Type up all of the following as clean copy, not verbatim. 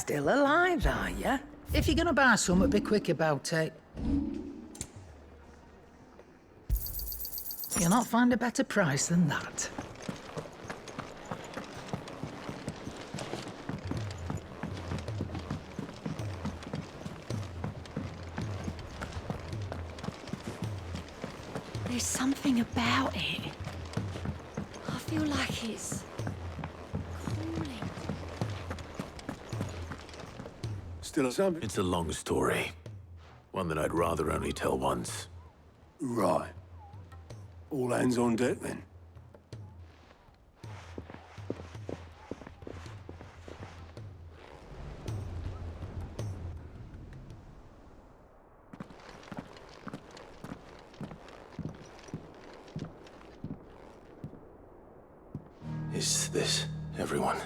still alive, are you? If you're gonna buy something, be quick about it. You'll not find a better price than that. There's something about it. I feel like it's calling. Still something? It's a long story. One that I'd rather only tell once. Right. All hands on deck, then. Is this everyone?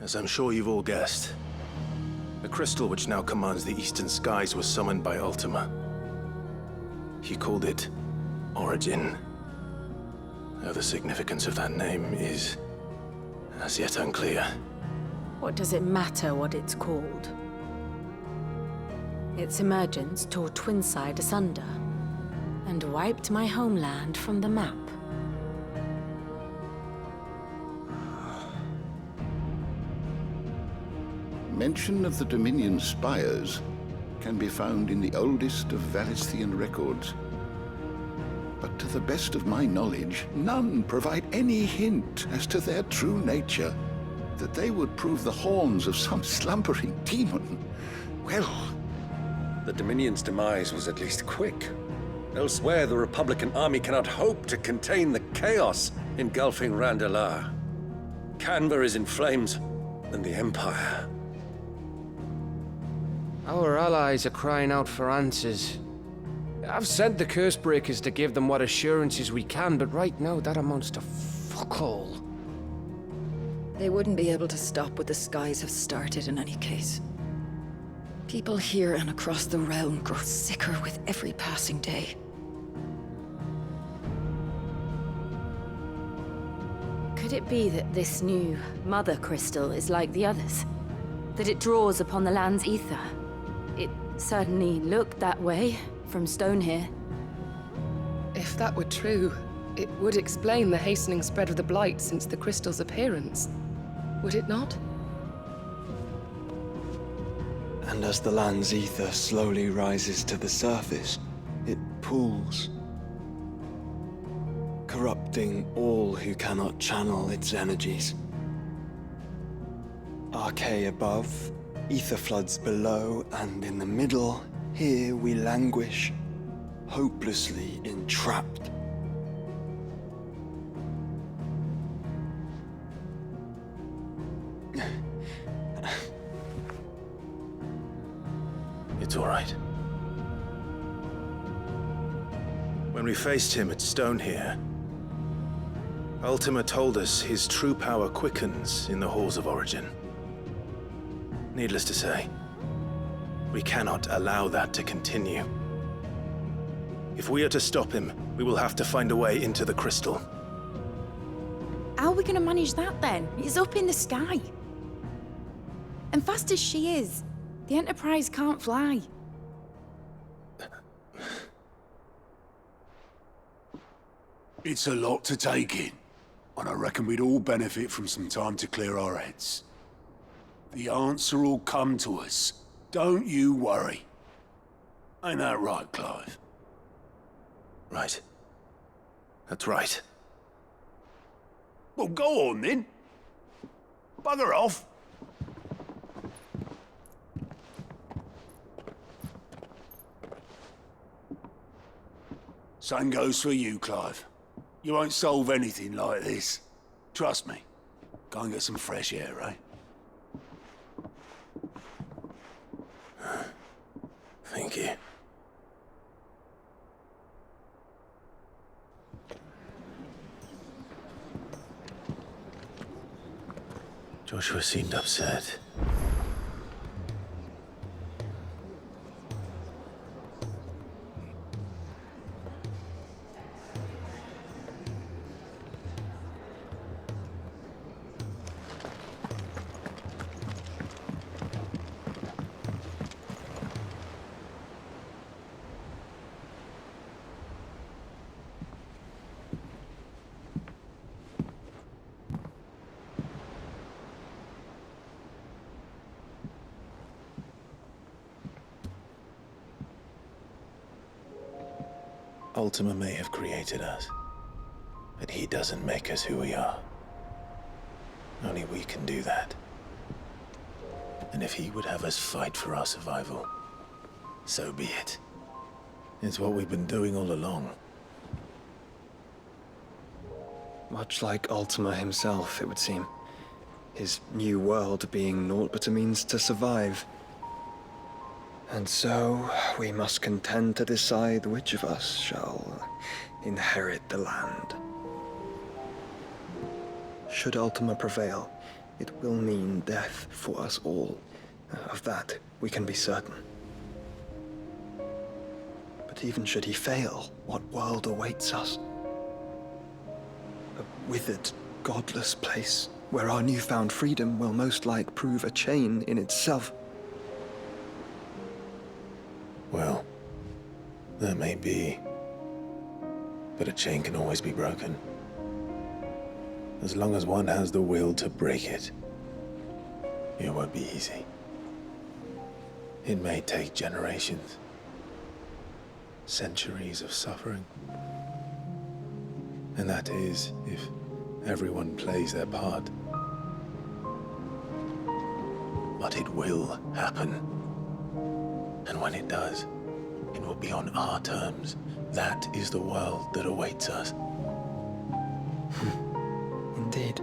As I'm sure you've all guessed, the crystal which now commands the eastern skies was summoned by Ultima. He called it Origin. Though the significance of that name is as yet unclear. What does it matter what it's called? Its emergence tore Twinside asunder and wiped my homeland from the map. Mention of the Dominion spires can be found in the oldest of Valisthian records. But to the best of my knowledge, none provide any hint as to their true nature. That they would prove the horns of some slumbering demon. Well... The Dominion's demise was at least quick. Elsewhere, the Republican army cannot hope to contain the chaos engulfing Randalar. Canberra is in flames, and the Empire. Our allies are crying out for answers. I've sent the Cursebreakers to give them what assurances we can, but right now that amounts to fuck all. They wouldn't be able to stop what the skies have started in any case. People here and across the realm grow sicker with every passing day. Could it be that this new Mother Crystal is like the others? That it draws upon the land's ether? It certainly looked that way from stone here. If that were true, it would explain the hastening spread of the Blight since the crystal's appearance. Would it not? And as the land's ether slowly rises to the surface, it pools, corrupting all who cannot channel its energies. Archay above, ether floods below, and in the middle, here we languish, hopelessly entrapped. It's all right. When we faced him at Stone here, Ultima told us his true power quickens in the halls of Origin. Needless to say, we cannot allow that to continue. If we are to stop him, we will have to find a way into the crystal. How are we gonna manage that then? It's up in the sky. And fast as she is, the Enterprise can't fly. It's a lot to take in, and I reckon we'd all benefit from some time to clear our heads. The answer will come to us. Don't you worry. Ain't that right, Clive? Right. That's right. Well, go on then. Bugger off. Same goes for you, Clive. You won't solve anything like this. Trust me. Go and get some fresh air, eh? Thank you. Joshua seemed upset. Ultima may have created us, but he doesn't make us who we are. Only we can do that. And if he would have us fight for our survival, so be it. It's what we've been doing all along. Much like Ultima himself, it would seem. His new world being naught but a means to survive. And so, we must contend to decide which of us shall inherit the land. Should Ultima prevail, it will mean death for us all. Of that, we can be certain. But even should he fail, what world awaits us? A withered, godless place, where our newfound freedom will most like prove a chain in itself. Well, that may be. But a chain can always be broken. As long as one has the will to break it. It won't be easy. It may take generations. Centuries of suffering. And that is, if everyone plays their part. But it will happen. And when it does, it will be on our terms. That is the world that awaits us. Indeed.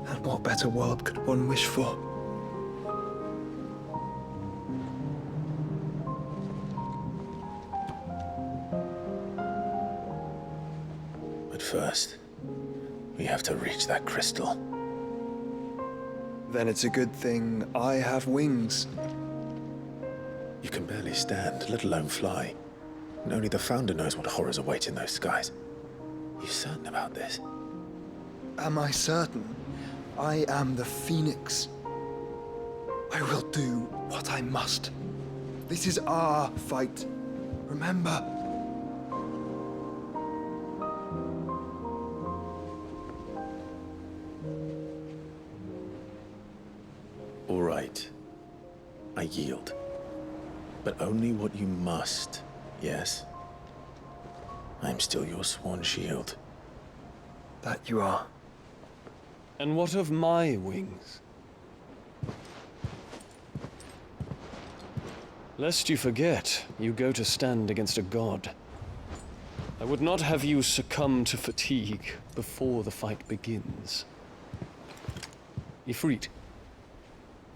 And what better world could one wish for? But first, we have to reach that crystal. Then it's a good thing I have wings. You can barely stand, let alone fly. And only the Founder knows what horrors await in those skies. You certain about this? Am I certain? I am the Phoenix. I will do what I must. This is our fight. Remember. All right. I yield. But only what you must, yes? I'm still your sworn shield. That you are. And what of my wings? Lest you forget, you go to stand against a god. I would not have you succumb to fatigue before the fight begins. Ifrit,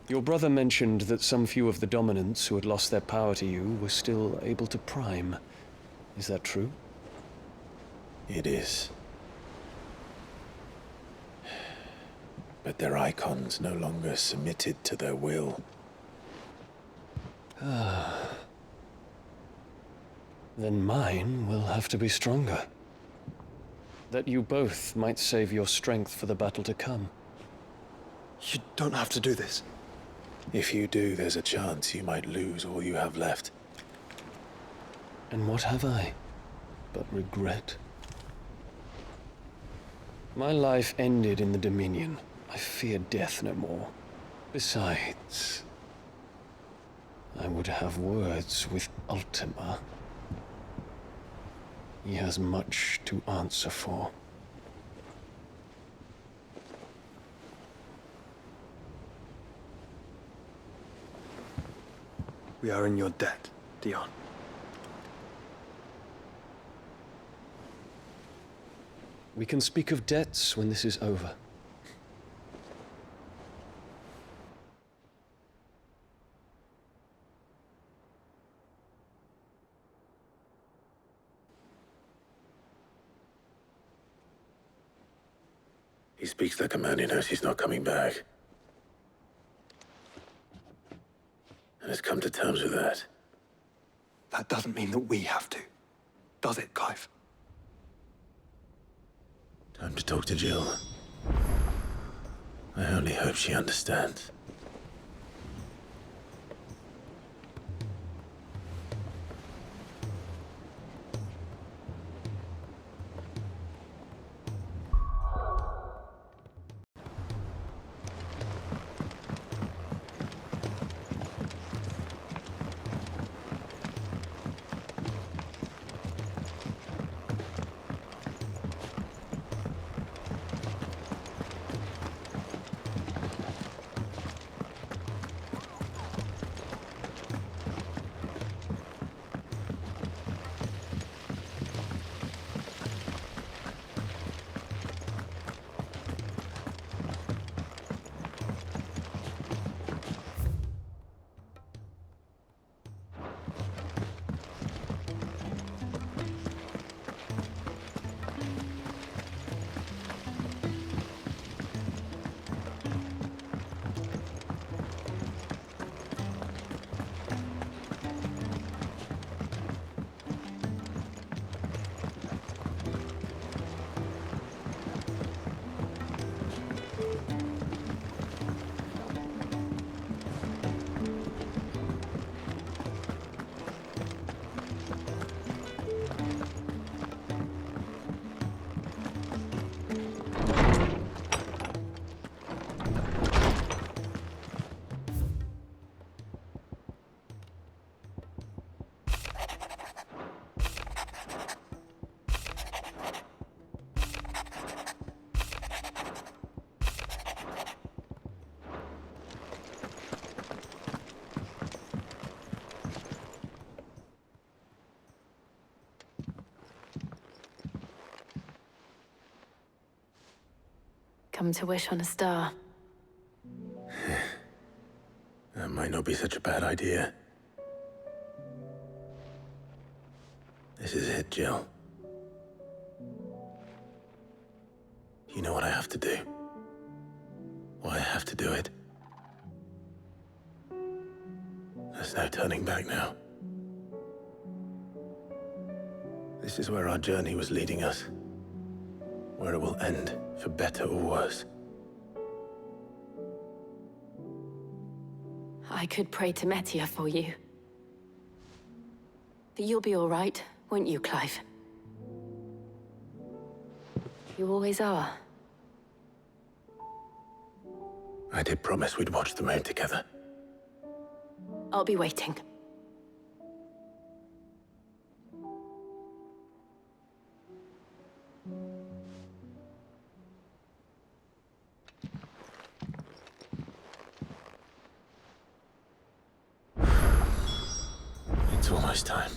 your brother mentioned that some few of the dominants who had lost their power to you were still able to prime. Is that true? It is. But their icons no longer submitted to their will. Then mine will have to be stronger. That you both might save your strength for the battle to come. You don't have to do this. If you do, there's a chance you might lose all you have left. And what have I but regret? My life ended in the Dominion. I fear death no more. Besides, I would have words with Ultima. He has much to answer for. We are in your debt, Dion. We can speak of debts when this is over. He speaks like a man who knows he's not coming back. And has come to terms with that. That doesn't mean that we have to, does it, Clive? Time to talk to Jill. I only hope she understands. Come to wish on a star. That might not be such a bad idea. This is it, Jill. You know what I have to do. Why I have to do it. There's no turning back now. This is where our journey was leading us. Where it will end, for better or worse. I could pray to Metia for you. But you'll be all right, won't you, Clive? You always are. I did promise we'd watch the moon together. I'll be waiting. It's almost time.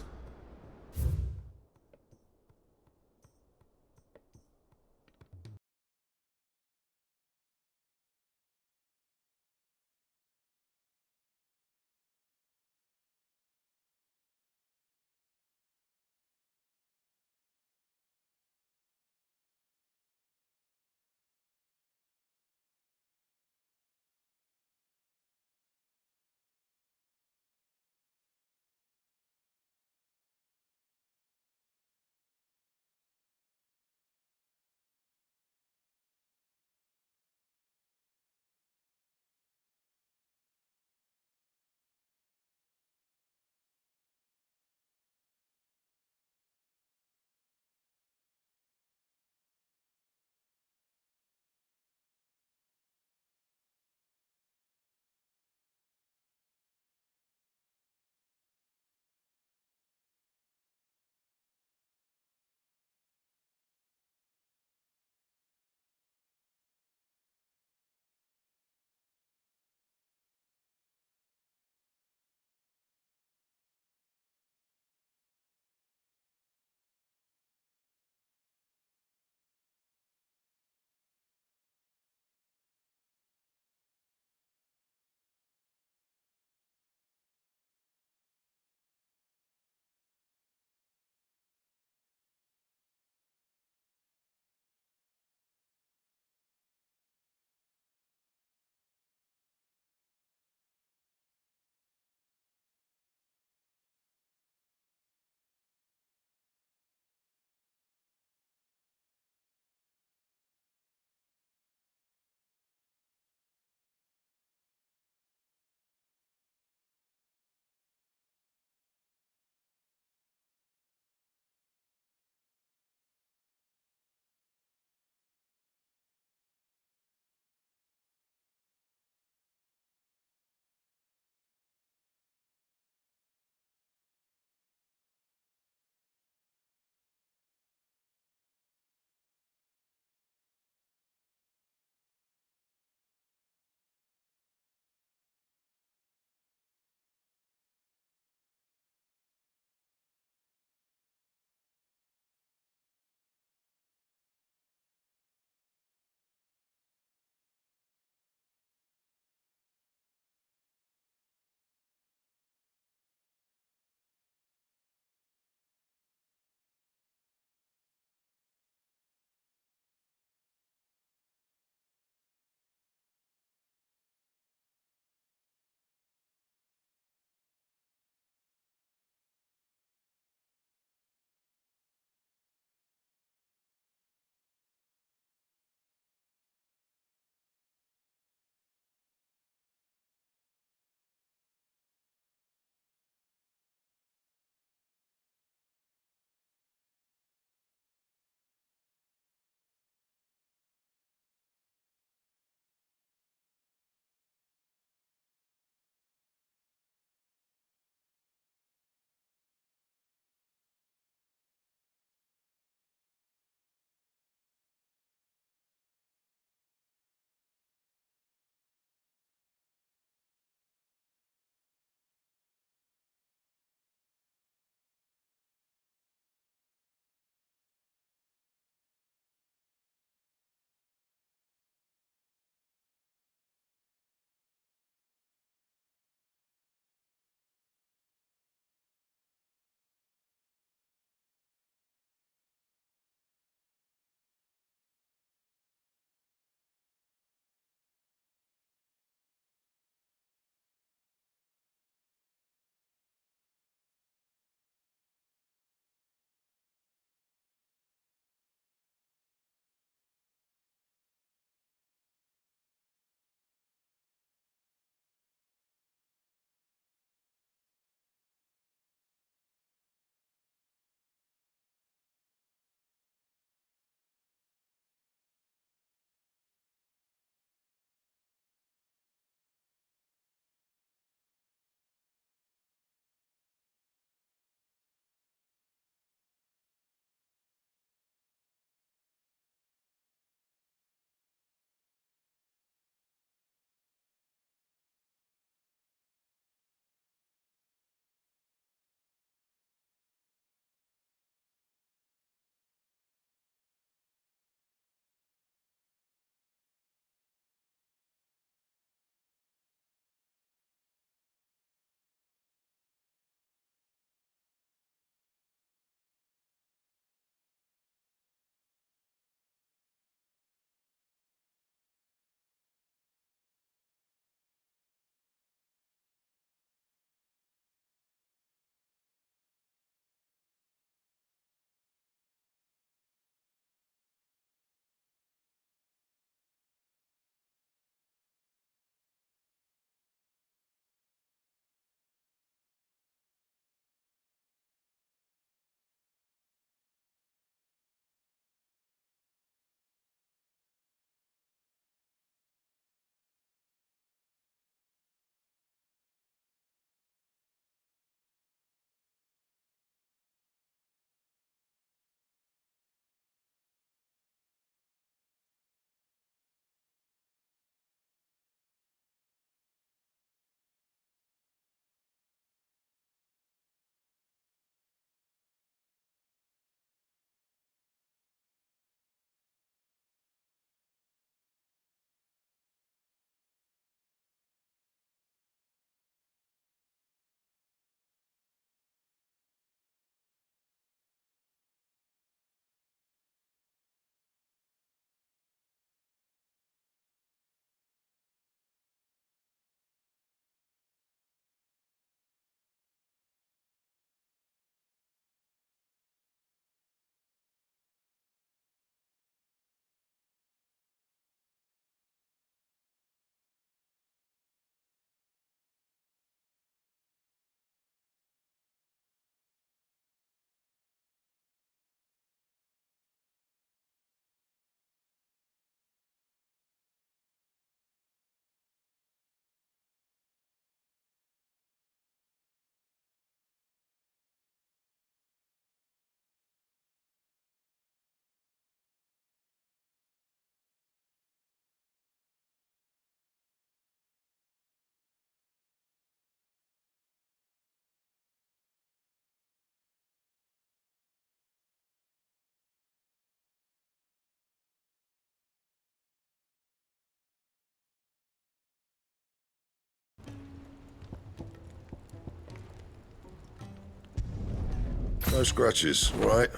No scratches, all right?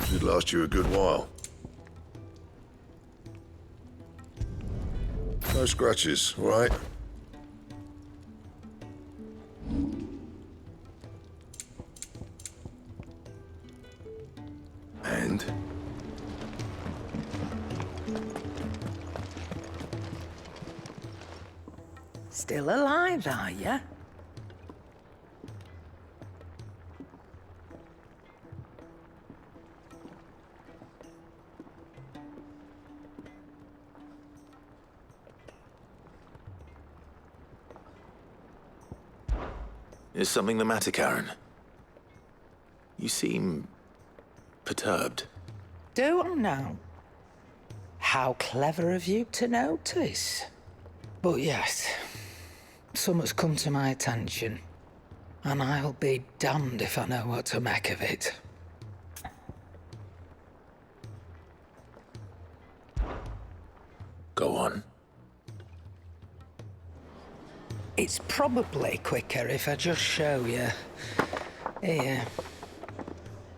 Should last you a good while. No scratches, all right? And? Still alive, are ya? Is something the matter, Karen? You seem perturbed. Do I know? How clever of you to notice. But yes, something's come to my attention, and I'll be damned if I know what to make of it. Go on. It's probably quicker if I just show you. Here.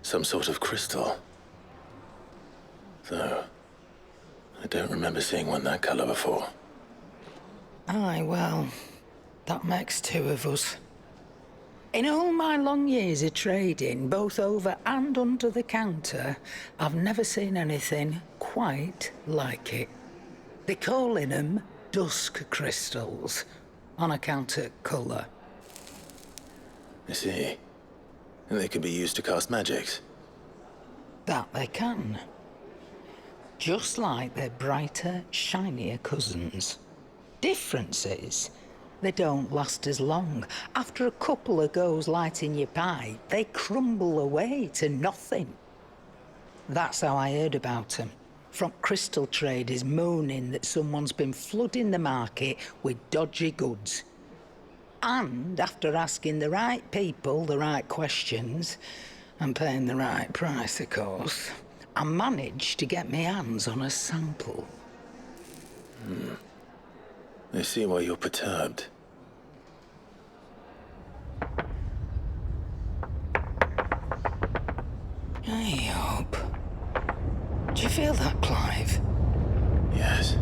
Some sort of crystal. Though, I don't remember seeing one that color before. Aye, well, that makes two of us. In all my long years of trading, both over and under the counter, I've never seen anything quite like it. They're calling them dusk crystals, on account of colour. I see. And they can be used to cast magics. That they can. Just like their brighter, shinier cousins. Difference is, they don't last as long. After a couple of goes lighting your pipe, they crumble away to nothing. That's how I heard about them. From crystal traders moaning that someone's been flooding the market with dodgy goods. And after asking the right people the right questions, and paying the right price, of course, I managed to get my hands on a sample. I see why you're perturbed. I hope. Do you feel that, Clive? Yes.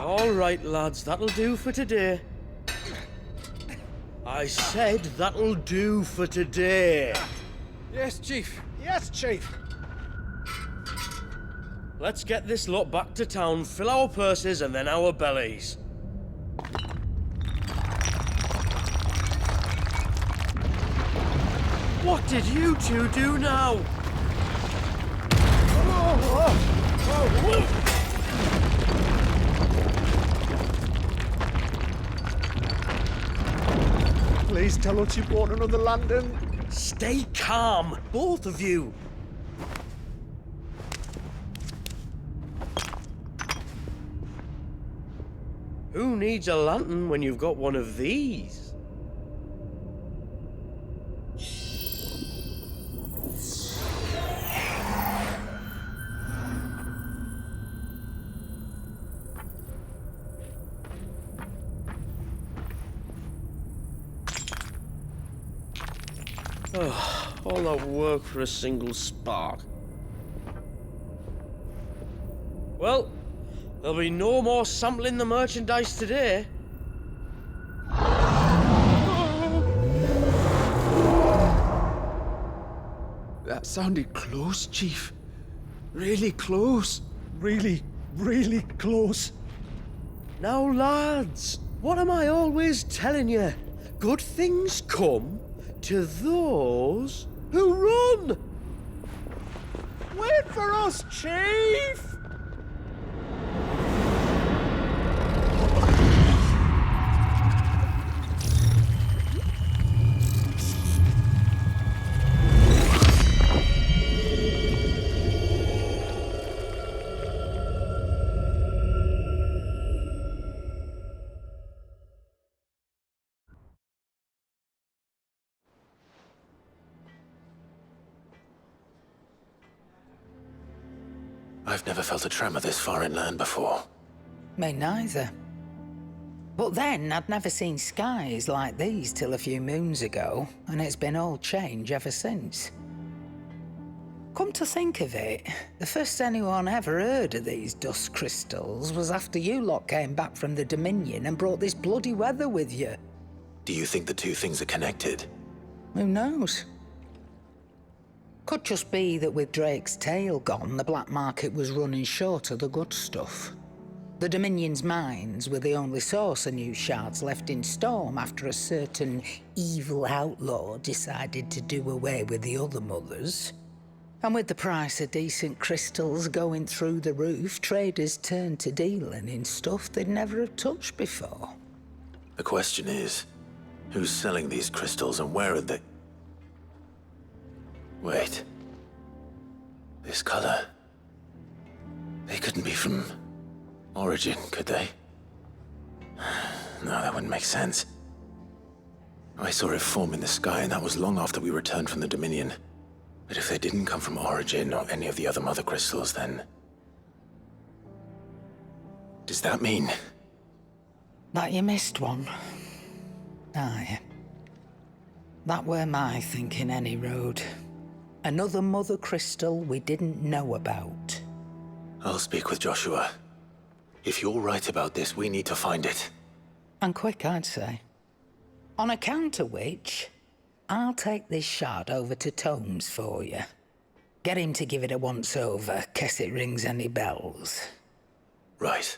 All right, lads, that'll do for today. I said that'll do for today. Yes, Chief. Yes, Chief. Let's get this lot back to town, fill our purses and then our bellies. What did you two do now? Please tell us you bought another lantern. Stay calm, both of you. Who needs a lantern when you've got one of these? Oh, all that work for a single spark. Well, there'll be no more sampling the merchandise today. That sounded close, Chief. Really close. Really, really close. Now, lads, what am I always telling you? Good things come to those who run! Wait for us, Chief! I've never felt a tremor this far inland before. Me neither. But then, I'd never seen skies like these till a few moons ago, and it's been all change ever since. Come to think of it, the first anyone ever heard of these dust crystals was after you lot came back from the Dominion and brought this bloody weather with you. Do you think the two things are connected? Who knows? Could just be that with Drake's tail gone, the black market was running short of the good stuff. The Dominion's mines were the only source of new shards left in Storm after a certain evil outlaw decided to do away with the other mothers. And with the price of decent crystals going through the roof, traders turned to dealing in stuff they'd never have touched before. The question is, who's selling these crystals and where are they? Wait. This color. They couldn't be from Origin, could they? No, that wouldn't make sense. I saw it form in the sky, and that was long after we returned from the Dominion. But if they didn't come from Origin or any of the other mother crystals, then... does that mean... that you missed one? Aye. That were my thinking, any road. Another mother crystal we didn't know about. I'll speak with Joshua. If you're right about this, we need to find it. And quick, I'd say. On account of which, I'll take this shard over to Tomes for you. Get him to give it a once-over, case it rings any bells. Right.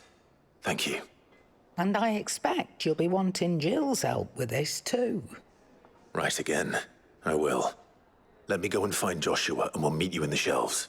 Thank you. And I expect you'll be wanting Jill's help with this, too. Right again. I will. Let me go and find Joshua, and we'll meet you in the shelves.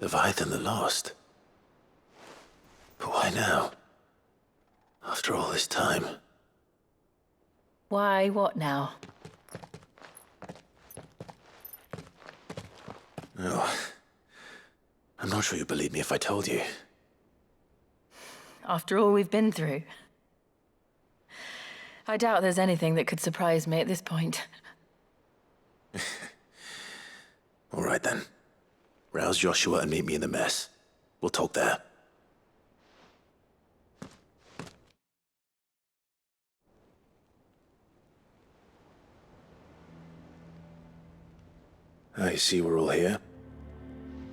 Leviathan the Lost. But why now? After all this time. Why, what now? Oh, I'm not sure you'd believe me if I told you. After all we've been through. I doubt there's anything that could surprise me at this point. All right then. Rouse Joshua and meet me in the mess. We'll talk there. I see we're all here.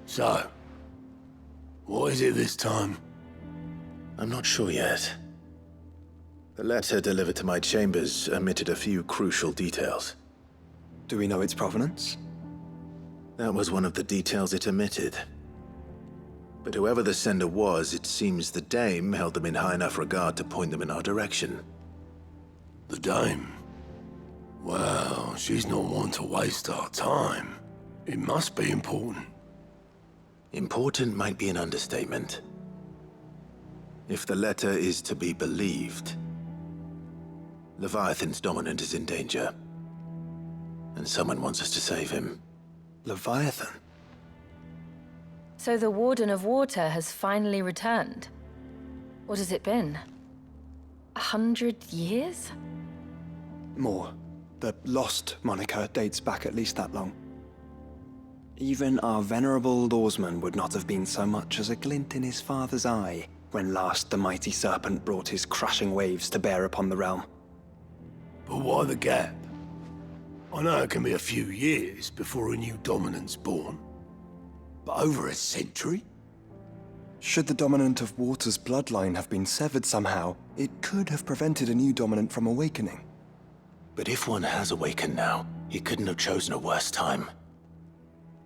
So, what is it this time? I'm not sure yet. The letter delivered to my chambers omitted a few crucial details. Do we know its provenance? That was one of the details it omitted. But whoever the sender was, it seems the Dame held them in high enough regard to point them in our direction. The Dame? Well, she's not one to waste our time. It must be important. Important might be an understatement. If the letter is to be believed, Leviathan's dominant is in danger. And someone wants us to save him. Leviathan? So the Warden of Water has finally returned. What has it been? 100 years? More. The Lost moniker dates back at least that long. Even our venerable lawsman would not have been so much as a glint in his father's eye when last the mighty serpent brought his crashing waves to bear upon the realm. But why the gap? I know it can be a few years before a new dominant's born. But over a century? Should the dominant of Water's bloodline have been severed somehow, it could have prevented a new dominant from awakening. But if one has awakened now, he couldn't have chosen a worse time.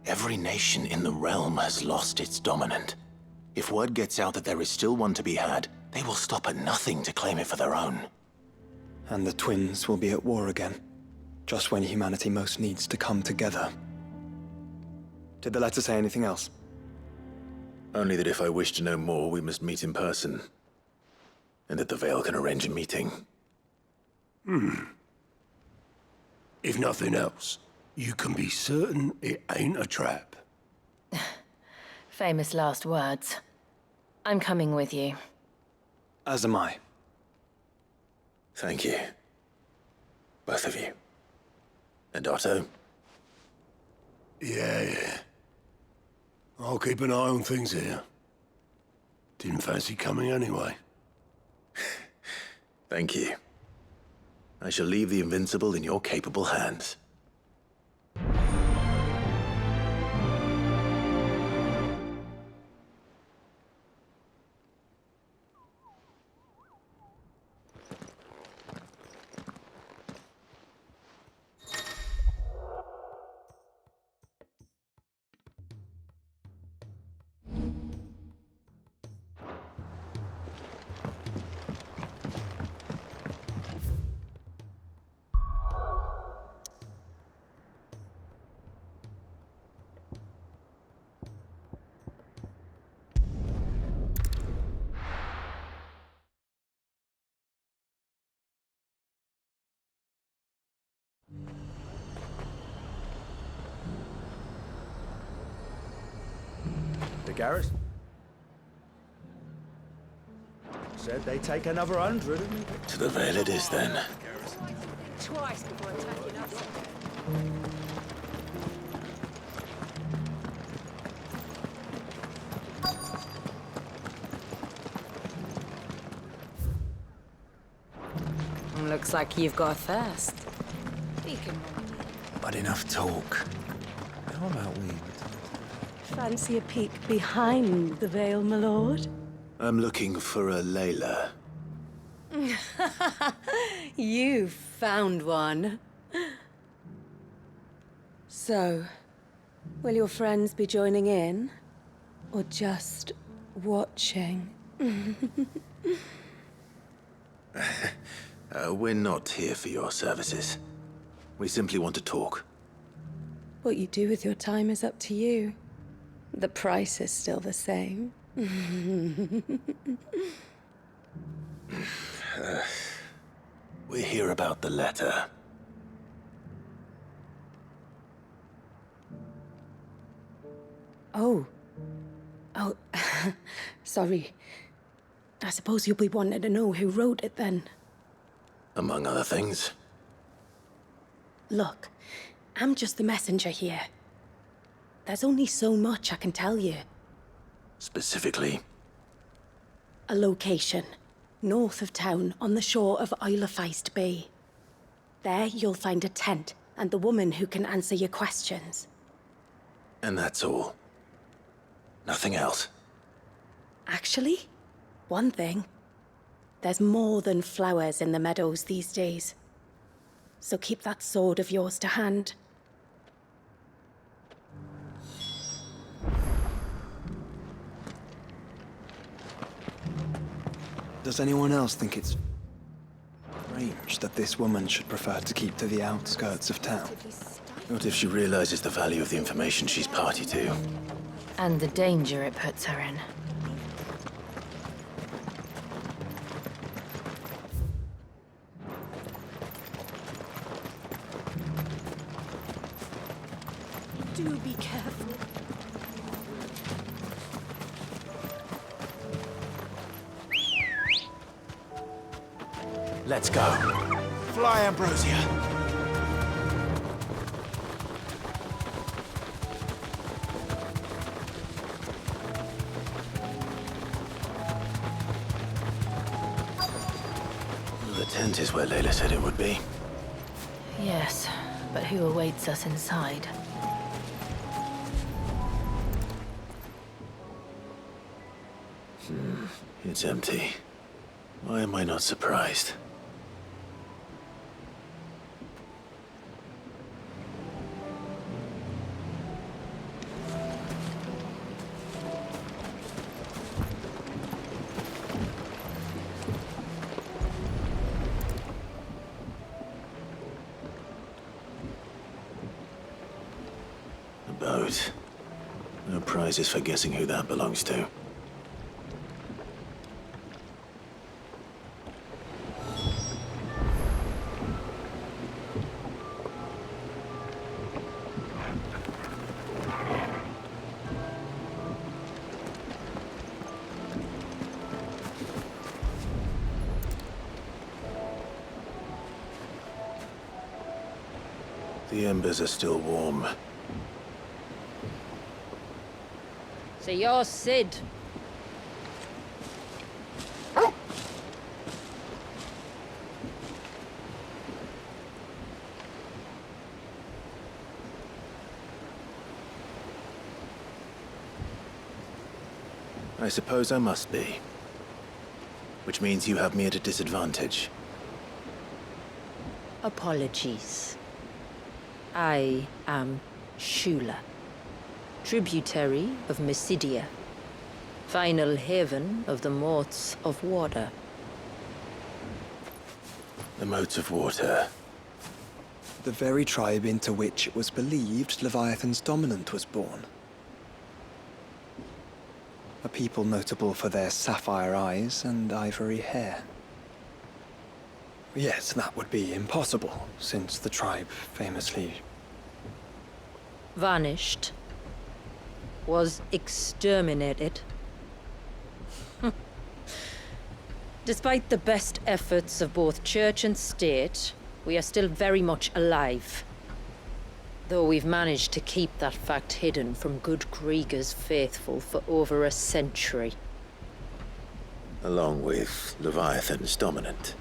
Every nation in the realm has lost its dominant. If word gets out that there is still one to be had, they will stop at nothing to claim it for their own. And the twins will be at war again, just when humanity most needs to come together. Did the letter say anything else? Only that if I wish to know more, we must meet in person. And that the Veil can arrange a meeting. If nothing else, you can be certain it ain't a trap. Famous last words. I'm coming with you. As am I. Thank you. Both of you. And Otto? Yeah. I'll keep an eye on things here. Didn't fancy coming anyway. Thank you. I shall leave the Invincible in your capable hands. Garrett? Said they'd take another 100, didn't he? To the Veil it is, then. Twice before attacking us. Looks like you've got a thirst. But enough talk. How about we? Fancy a peek behind the veil, my lord? I'm looking for a Layla. You found one. So, will your friends be joining in? Or just watching? We're not here for your services. We simply want to talk. What you do with your time is up to you. The price is still the same. We hear about the letter. Oh. Oh, sorry. I suppose you'll be wanting to know who wrote it then. Among other things. Look, I'm just the messenger here. There's only so much I can tell you. Specifically? A location, north of town, on the shore of Isle of Feist Bay. There you'll find a tent and the woman who can answer your questions. And that's all? Nothing else? Actually, one thing. There's more than flowers in the meadows these days. So keep that sword of yours to hand. Does anyone else think it's strange that this woman should prefer to keep to the outskirts of town? What if she realizes the value of the information she's party to? And the danger it puts her in. Do be careful. Let's go. Fly, Ambrosia. The tent is where Layla said it would be. Yes, but who awaits us inside? It's empty. Why am I not surprised? A boat. No prizes for guessing who that belongs to. The embers are still warm. So you're Sid. I suppose I must be. Which means you have me at a disadvantage. Apologies. I am Shula, tributary of Mysidia, final haven of the Moats of Water. The Moats of Water. The very tribe into which it was believed Leviathan's dominant was born. A people notable for their sapphire eyes and ivory hair. Yes, that would be impossible, since the tribe famously Vanished. Was exterminated. Despite the best efforts of both church and state, we are still very much alive. Though we've managed to keep that fact hidden from good Krieger's faithful for over a century. Along with Leviathan's dominant.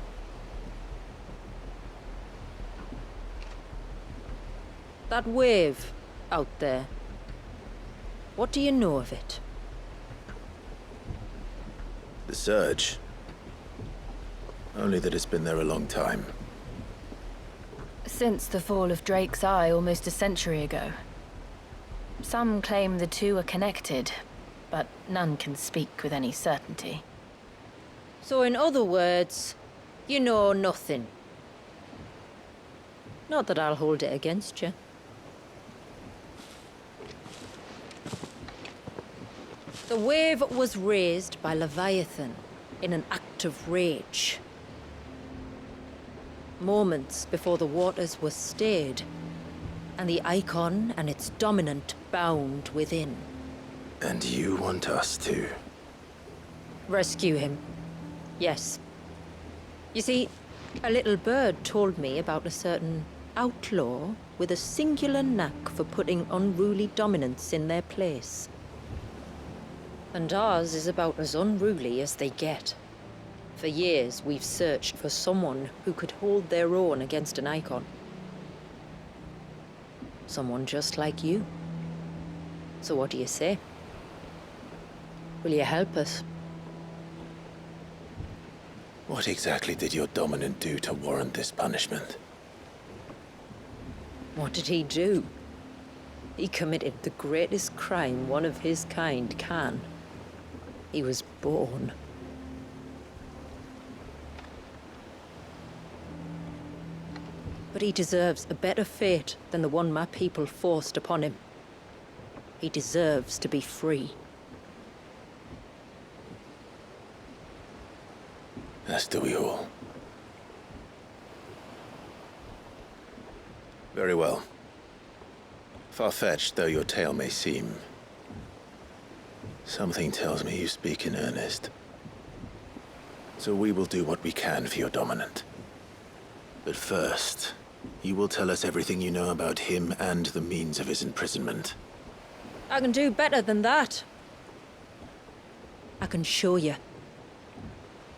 That wave out there. What do you know of it? The surge. Only that it's been there a long time. Since the fall of Drake's Eye almost a century ago. Some claim the two are connected, but none can speak with any certainty. So in other words, you know nothing. Not that I'll hold it against you. The wave was raised by Leviathan in an act of rage. Moments before the waters were stayed, and the icon and its dominant bound within. And you want us to? Rescue him. Yes. You see, a little bird told me about a certain outlaw with a singular knack for putting unruly dominants in their place. And ours is about as unruly as they get. For years, we've searched for someone who could hold their own against an icon. Someone just like you. So what do you say? Will you help us? What exactly did your dominant do to warrant this punishment? What did he do? He committed the greatest crime one of his kind can. He was born. But he deserves a better fate than the one my people forced upon him. He deserves to be free. As do we all. Very well. Far-fetched though your tale may seem, something tells me you speak in earnest. So we will do what we can for your dominant. But first, you will tell us everything you know about him and the means of his imprisonment. I can do better than that. I can show you.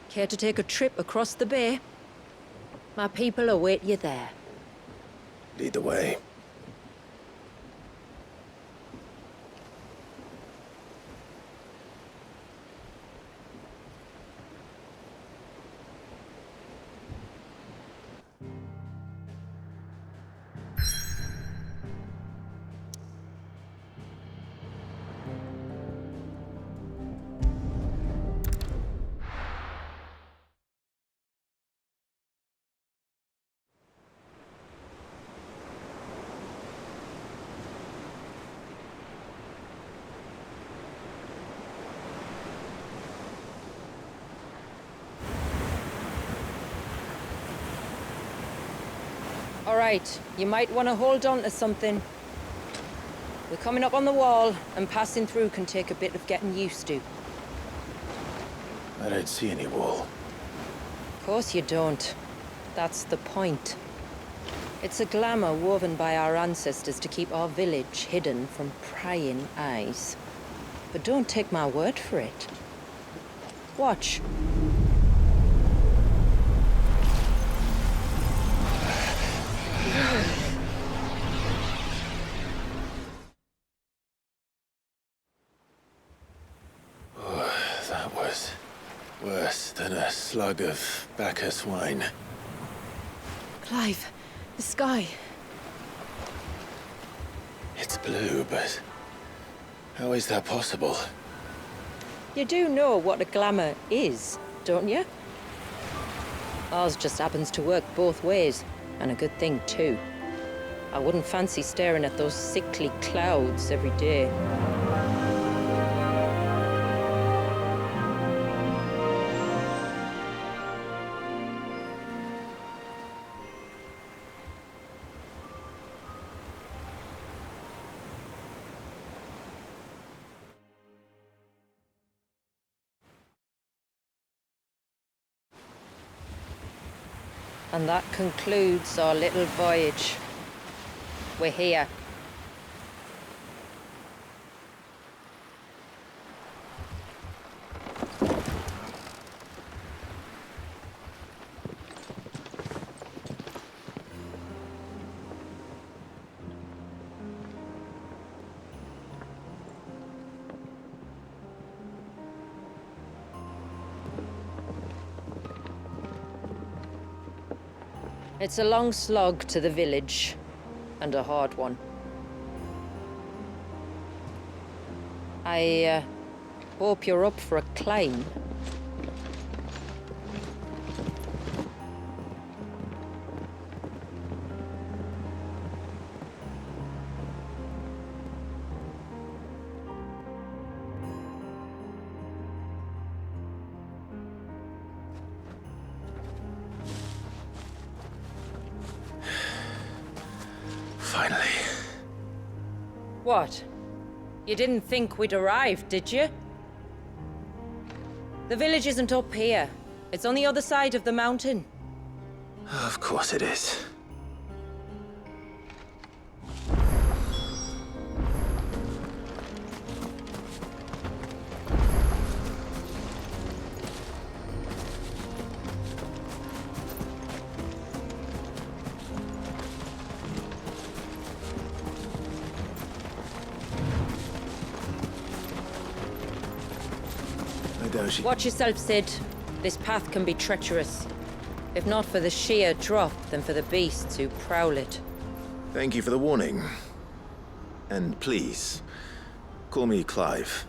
Care to take a trip across the bay? My people await you there. Lead the way. All right, you might want to hold on to something. We're coming up on the wall, and passing through can take a bit of getting used to. I don't see any wall. Of course you don't. That's the point. It's a glamour woven by our ancestors to keep our village hidden from prying eyes. But don't take my word for it. Watch. That was worse than a slug of Bacchus wine. Clive, the sky. It's blue, but how is that possible? You do know what a glamour is, don't you? Ours just happens to work both ways, and a good thing too. I wouldn't fancy staring at those sickly clouds every day. And that concludes our little voyage. We're here. It's a long slog to the village, and a hard one. I hope you're up for a climb. Finally. What? You didn't think we'd arrived, did you? The village isn't up here. It's on the other side of the mountain. Of course it is. Watch yourself, Sid. This path can be treacherous. If not for the sheer drop, then for the beasts who prowl it. Thank you for the warning. And please, call me Clive.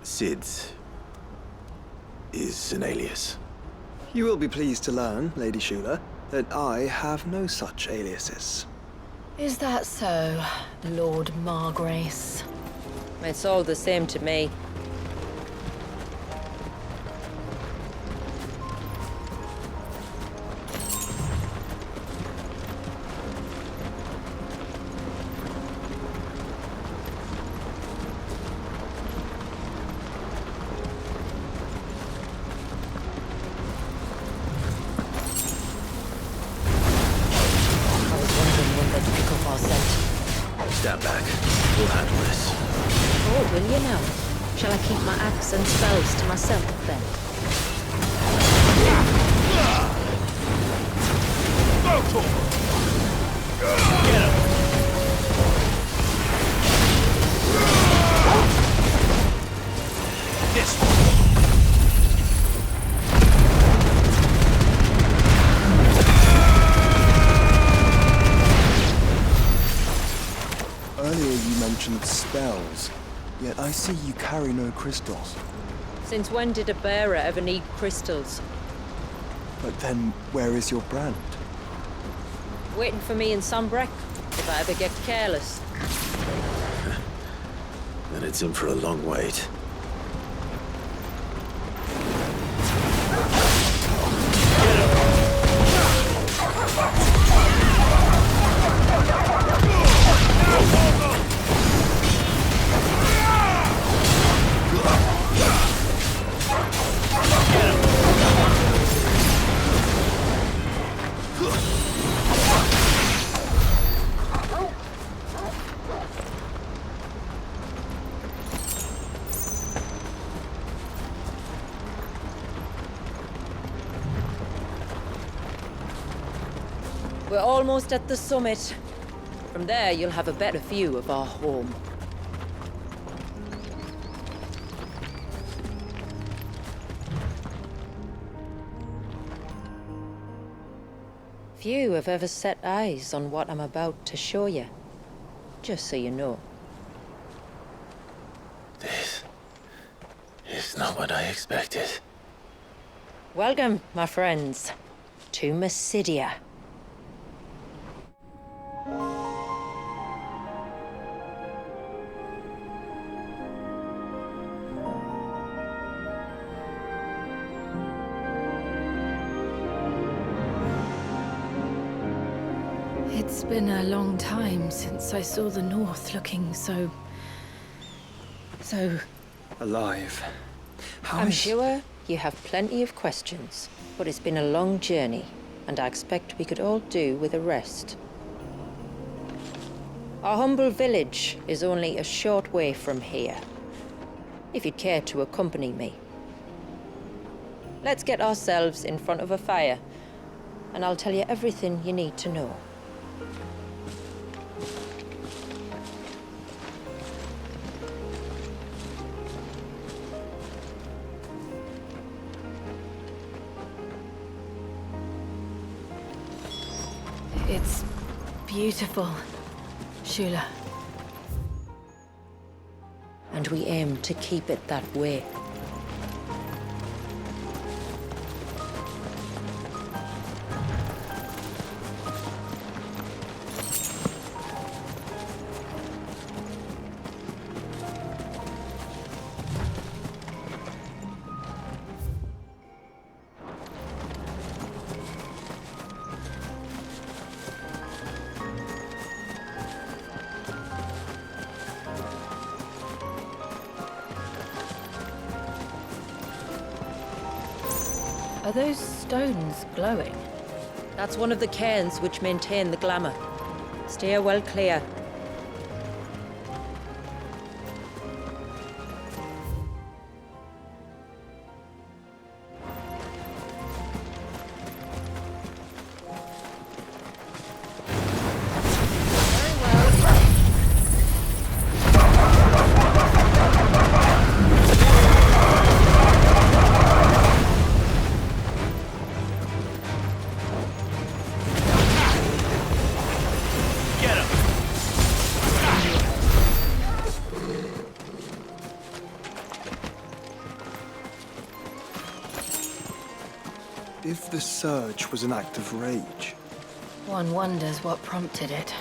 Sid is an alias. You will be pleased to learn, Lady Shula, that I have no such aliases. Is that so, Lord Margrace? It's all the same to me. Stand back. We'll handle this. Oh, will you now? Shall I keep my axe and spells to myself then? Earlier you mentioned spells, yet I see you carry no crystals. Since when did a bearer ever need crystals? But then, where is your brand? Waiting for me in Sunbreck, if I ever get careless. Then it's in for a long wait. We're almost at the summit. From there, you'll have a better view of our home. Few have ever set eyes on what I'm about to show you. Just so you know. This is not what I expected. Welcome, my friends, to Mysidia. It's been a long time since I saw the North looking so... Alive. I'm sure you have plenty of questions, but it's been a long journey, and I expect we could all do with a rest. Our humble village is only a short way from here, if you'd care to accompany me. Let's get ourselves in front of a fire, and I'll tell you everything you need to know. It's beautiful, Shula. And we aim to keep it that way. Are those stones glowing? That's one of the cairns which maintain the glamour. Steer well clear. If the surge was an act of rage, One wonders what prompted it.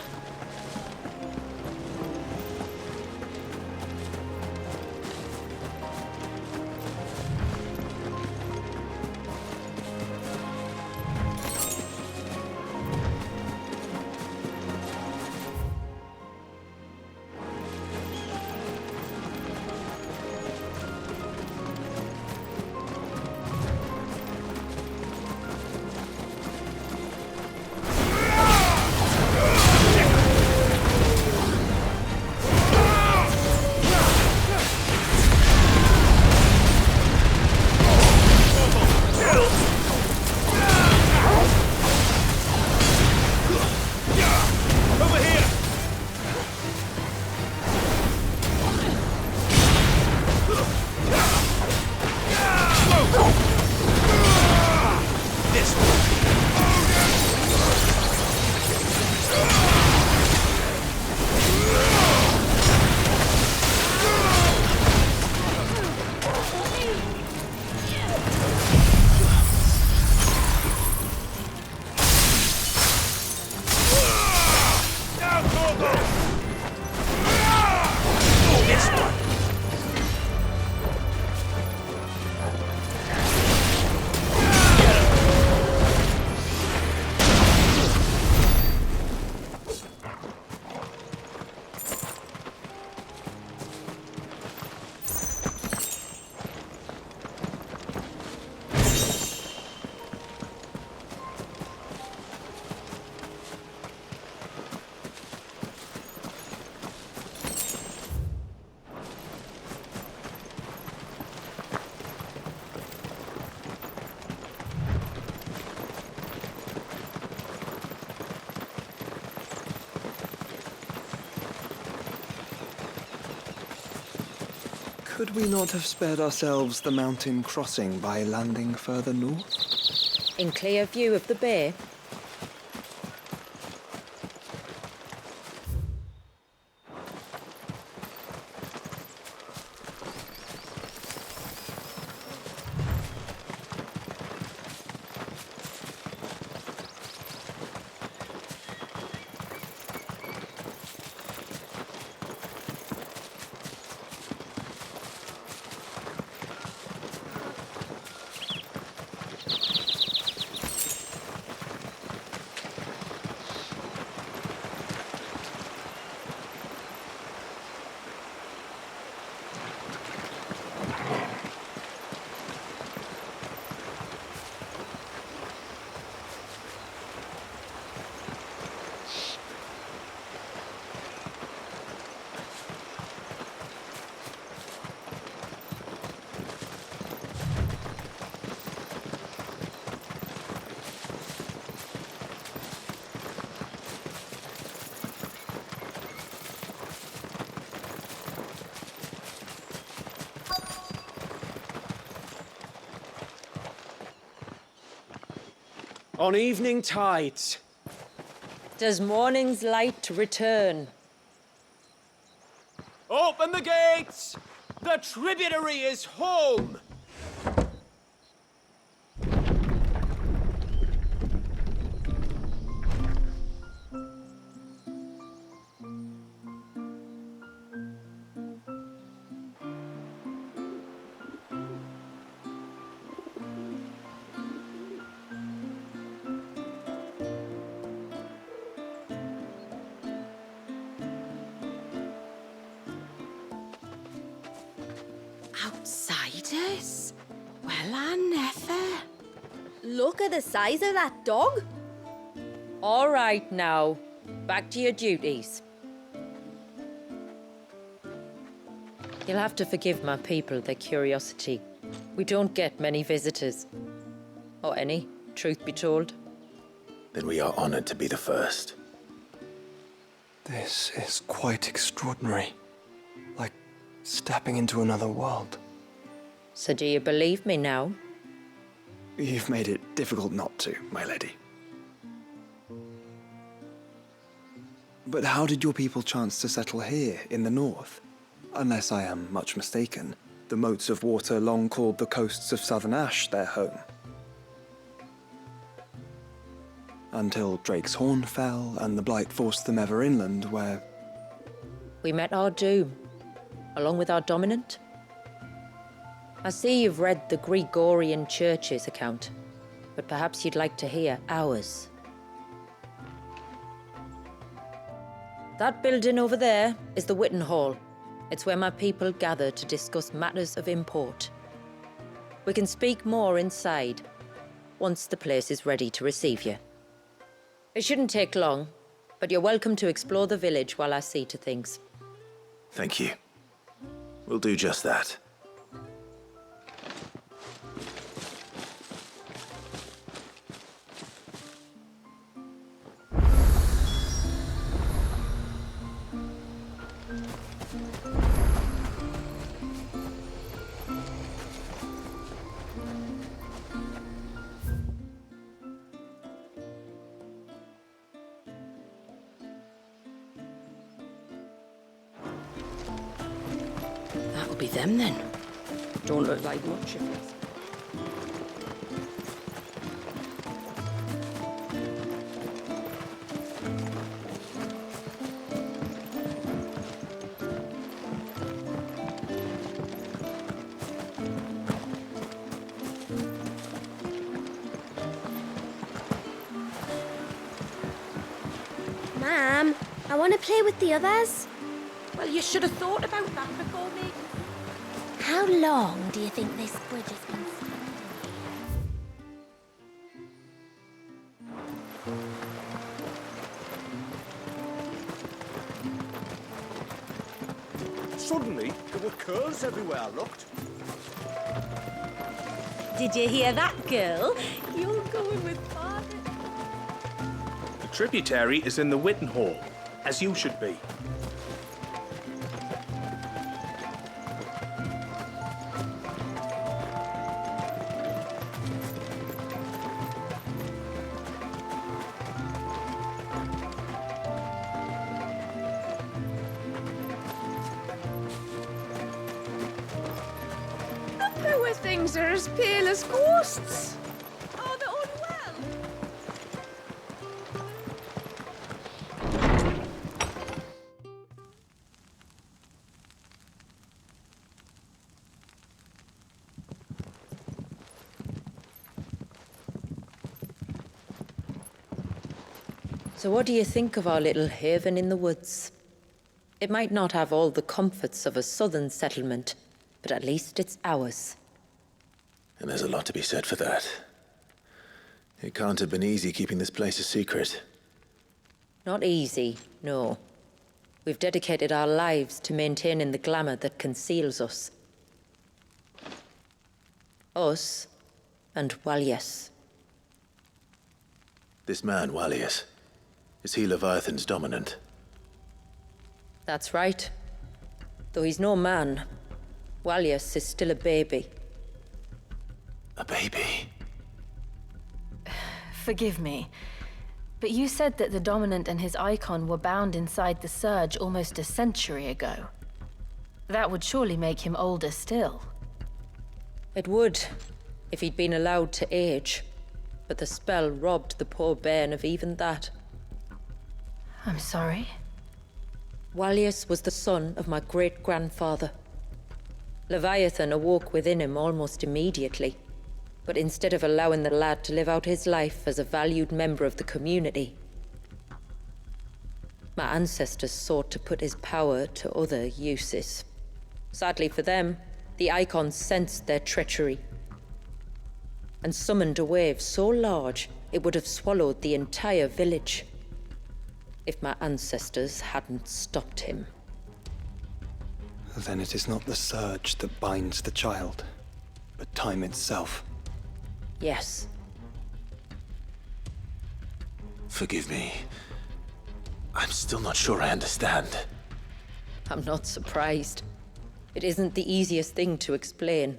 could we not have spared ourselves the mountain crossing by landing further north? In clear view of the bay, On evening tides. does morning's light return? Open the gates! The tributary is home! Outsiders? Well, I never. Look at the size of that dog. All right now, back to your duties. You'll have to forgive my people their curiosity. We don't get many visitors. Or any, truth be told. Then we are honored to be the first. This is quite extraordinary. Like stepping into another world. So do you believe me now? You've made it difficult not to, my lady. But how did your people chance to settle here in the north? Unless I am much mistaken, the moats of water long called the coasts of Southern Ash their home. Until Drake's Horn fell and the Blight forced them ever inland, where... We met our doom, along with our dominant. I see you've read the Gregorian Church's account, but perhaps you'd like to hear ours. That building over there is the Witten Hall. It's where my people gather to discuss matters of import. We can speak more inside, once the place is ready to receive you. It shouldn't take long, but you're welcome to explore the village while I see to things. Thank you. We'll do just that. That'll be them then. Don't look like much of it. Ma'am, I want to play with the others. Well, you should have thought about that before me. How long do you think this bridge has been standing? Suddenly, there were curls everywhere I looked. Did you hear that, girl? You're going with father. The tributary is in the Witten Hall, as you should be. Things are as pale as ghosts. Are they unwell? So what do you think of our little haven in the woods? It might not have all the comforts of a southern settlement, but at least it's ours. And there's a lot to be said for that. It can't have been easy keeping this place a secret. Not easy, no. We've dedicated our lives to maintaining the glamour that conceals us. Us and Walyas. This man, Walyas, is he Leviathan's dominant? That's right. Though he's no man, Walyas is still a baby. A baby? Forgive me, but you said that the Dominant and his icon were bound inside the Surge almost a century ago. That would surely make him older still. It would, if he'd been allowed to age. But the spell robbed the poor bairn of even that. I'm sorry? Walyas was the son of my great-grandfather. Leviathan awoke within him almost immediately. But instead of allowing the lad to live out his life as a valued member of the community, my ancestors sought to put his power to other uses. Sadly for them, the Icons sensed their treachery. and summoned a wave so large it would have swallowed the entire village. If my ancestors hadn't stopped him. Then it is not the surge that binds the child, but time itself. Yes. Forgive me. I'm still not sure I understand. I'm not surprised. It isn't the easiest thing to explain.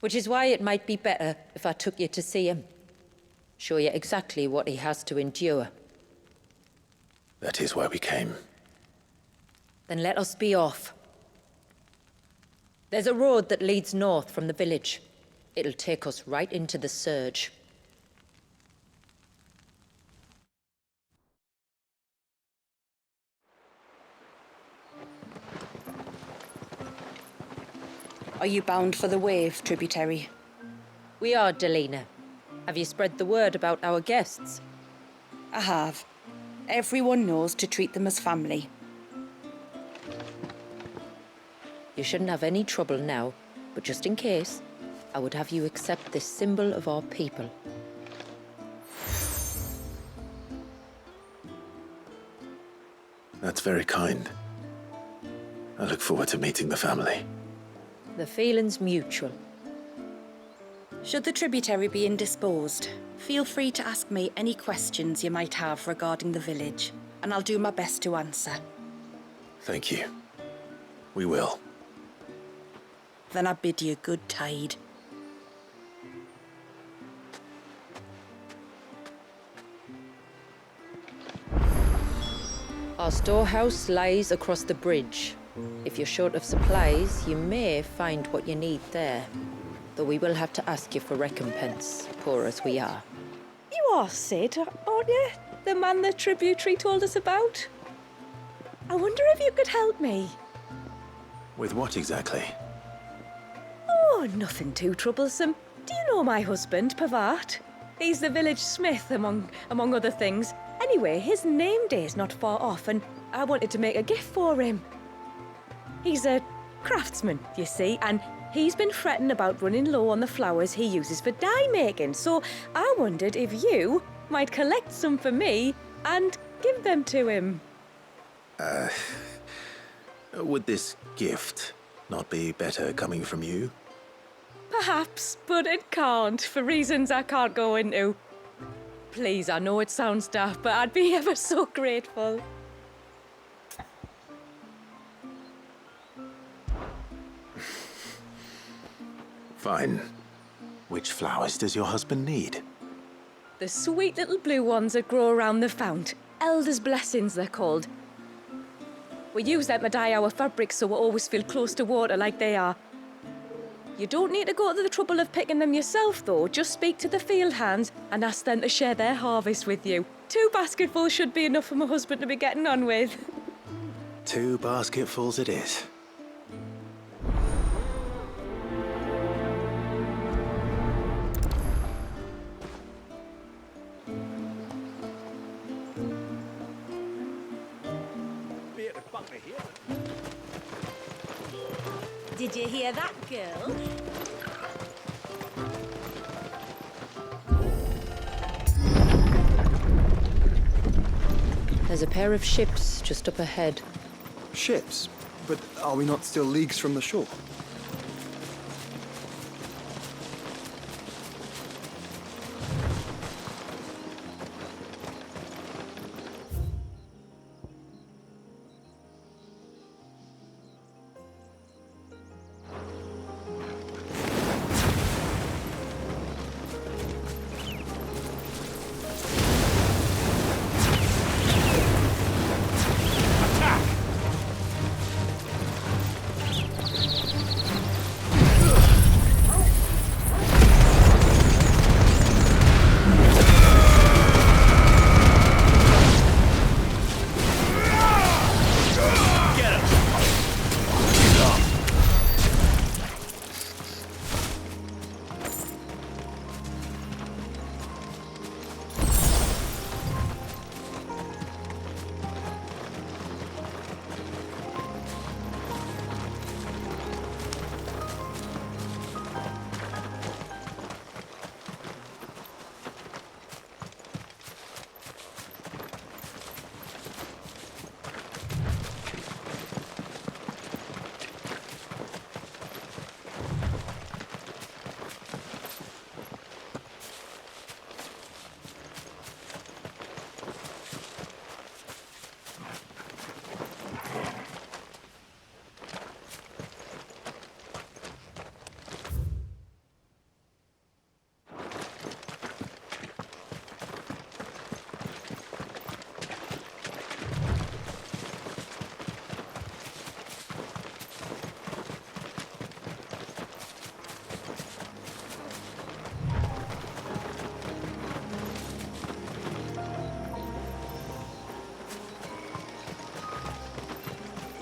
Which is why it might be better if I took you to see him. Show you exactly what he has to endure. That is why we came. Then let us be off. There's a road that leads north from the village. It'll take us right into the surge. Are you bound for the wave, tributary? We are, Delina. Have you spread the word about our guests? I have. Everyone knows to treat them as family. You shouldn't have any trouble now, but just in case, I would have you accept this symbol of our people. That's very kind. I look forward to meeting the family. The feeling's mutual. Should the tributary be indisposed, feel free to ask me any questions you might have regarding the village, and I'll do my best to answer. Thank you. We will. Then I bid you good tide. Our storehouse lies across the bridge. If you're short of supplies, you may find what you need there. Though we will have to ask you for recompense, poor as we are. You are Sid, aren't you? The man the tributary told us about? I wonder if you could help me. With what exactly? Oh, nothing too troublesome. Do you know my husband, Pavat? He's the village smith, among other things. Anyway, his name day's not far off, and I wanted to make a gift for him. He's a craftsman, you see, and he's been fretting about running low on the flowers he uses for dye making, so I wondered if you might collect some for me and give them to him. Would this gift not be better coming from you? Perhaps, but it can't, for reasons I can't go into. Please, I know it sounds daft, but I'd be ever so grateful. Fine. Which flowers does your husband need? The sweet little blue ones that grow around the fount. Elder's blessings, they're called. We use them to dye our fabrics so we always feel close to water like they are. You don't need to go to the trouble of picking them yourself, though. Just speak to the field hands and ask them to share their harvest with you. 2 basketfuls should be enough for my husband to be getting on with. 2 basketfuls it is. Did you hear that, girl? There's a pair of ships just up ahead. Ships? But are we not still leagues from the shore?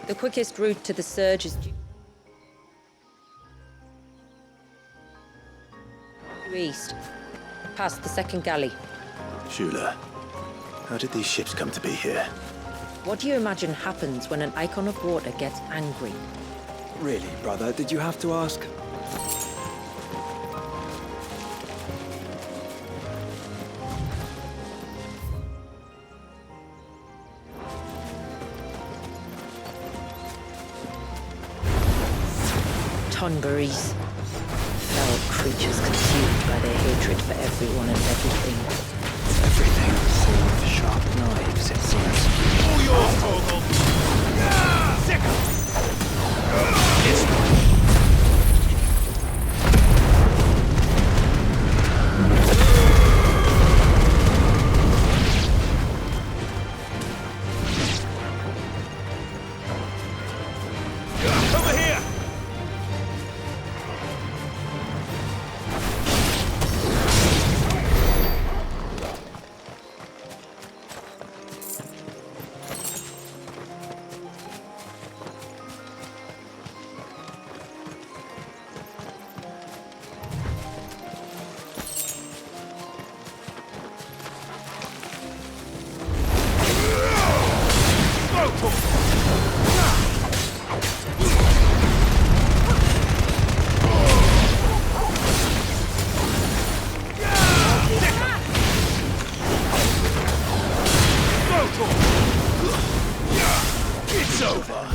The quickest route to the surge is due east, past the second galley. Shula, how did these ships come to be here? What do you imagine happens when an icon of water gets angry? Really, brother, did you have to ask? Tonberries. Fell creatures consumed by their hatred for everyone and everything. Everything filled with sharp knives, it seems. All yours, Torgal! Over here! It's over!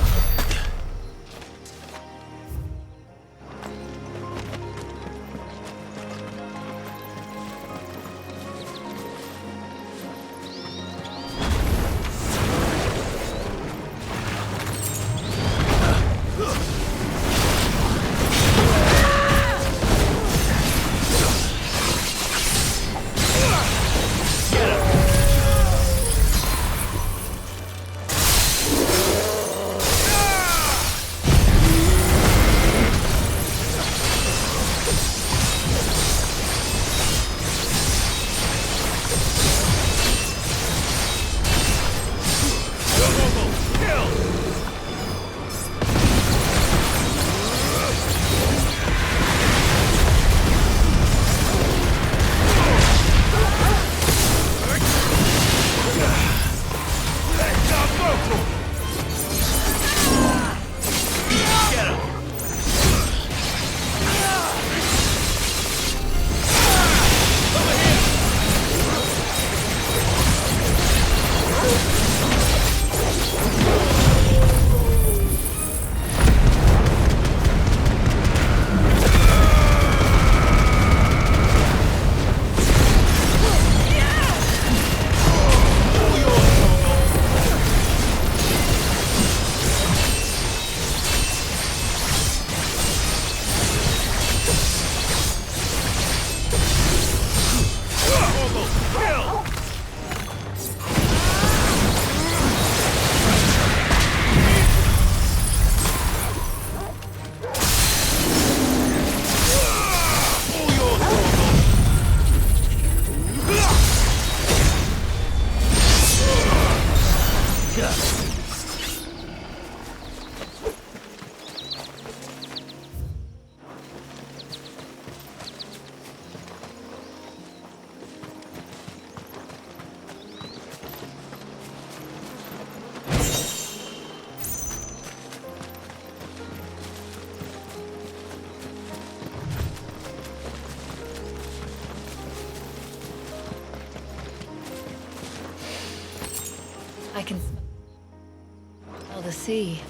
I can smell the sea.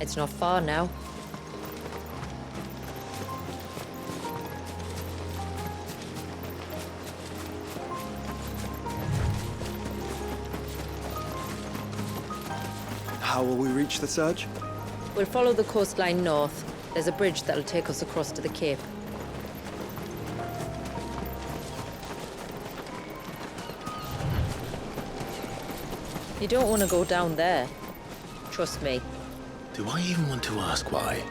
It's not far now. How will we reach the surge? We'll follow the coastline north. There's a bridge that'll take us across to the cape. You don't want to go down there. Trust me. Do I even want to ask why?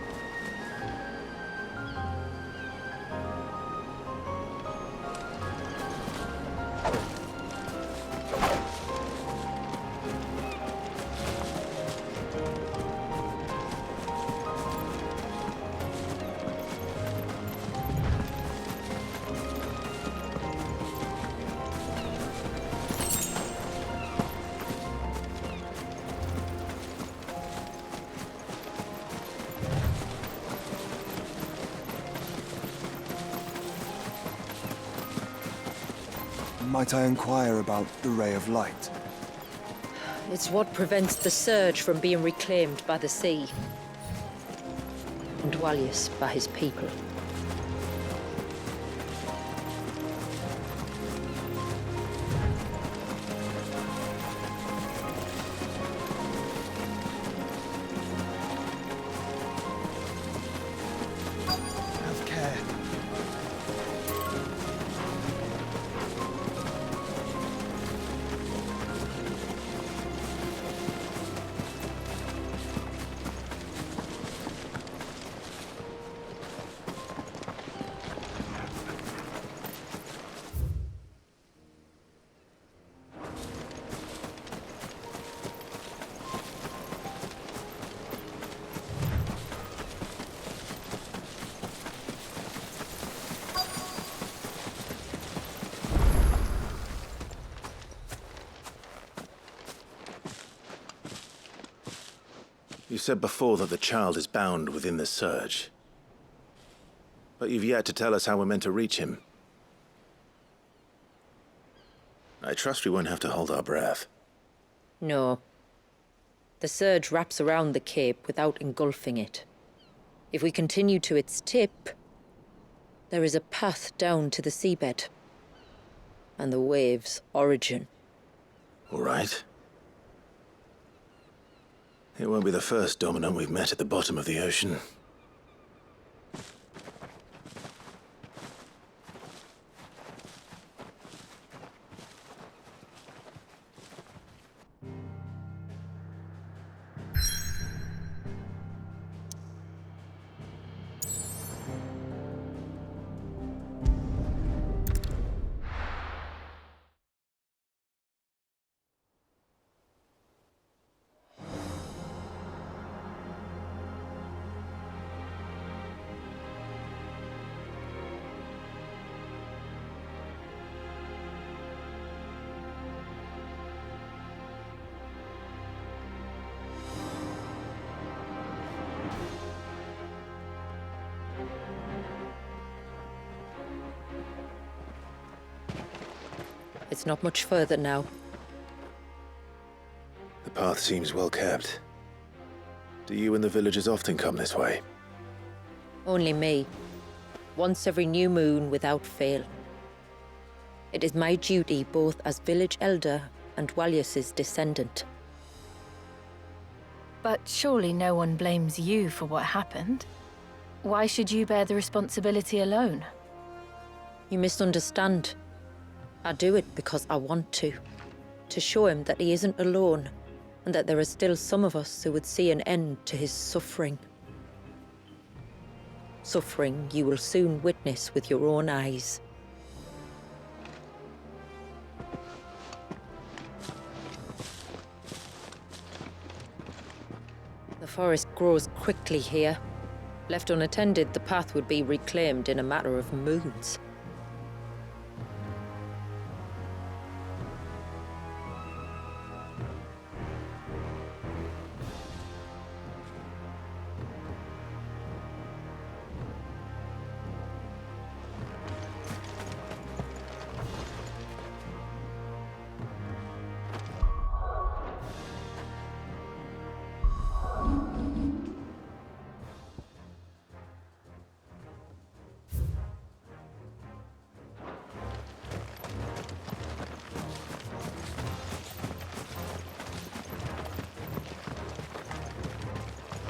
Might I inquire about the ray of light? It's what prevents the surge from being reclaimed by the sea. And Dwalius by his people. Have care. You said before that the child is bound within the surge. But you've yet to tell us how we're meant to reach him. I trust we won't have to hold our breath. No. The surge wraps around the cape without engulfing it. If we continue to its tip, there is a path down to the seabed. And the wave's origin. All right. It won't be the first dominant we've met at the bottom of the ocean. It's not much further now. The path seems well kept. Do you and the villagers often come this way? Only me. Once every new moon without fail. It is my duty both as village elder and Dwalius's descendant. But surely no one blames you for what happened. Why should you bear the responsibility alone? You misunderstand. I do it because I want to show him that he isn't alone, and that there are still some of us who would see an end to his suffering. Suffering you will soon witness with your own eyes. The forest grows quickly here. Left unattended, the path would be reclaimed in a matter of moons.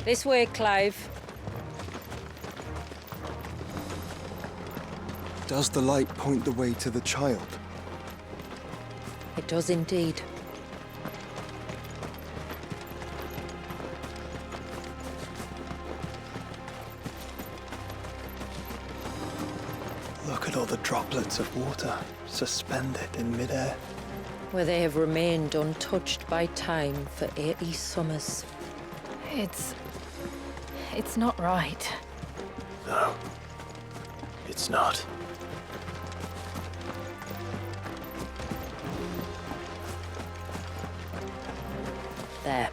This way, Clive. Does the light point the way to the child? It does indeed. Look at all the droplets of water suspended in midair. Where they have remained untouched by time for 80 summers. It's not right. No, it's not. There,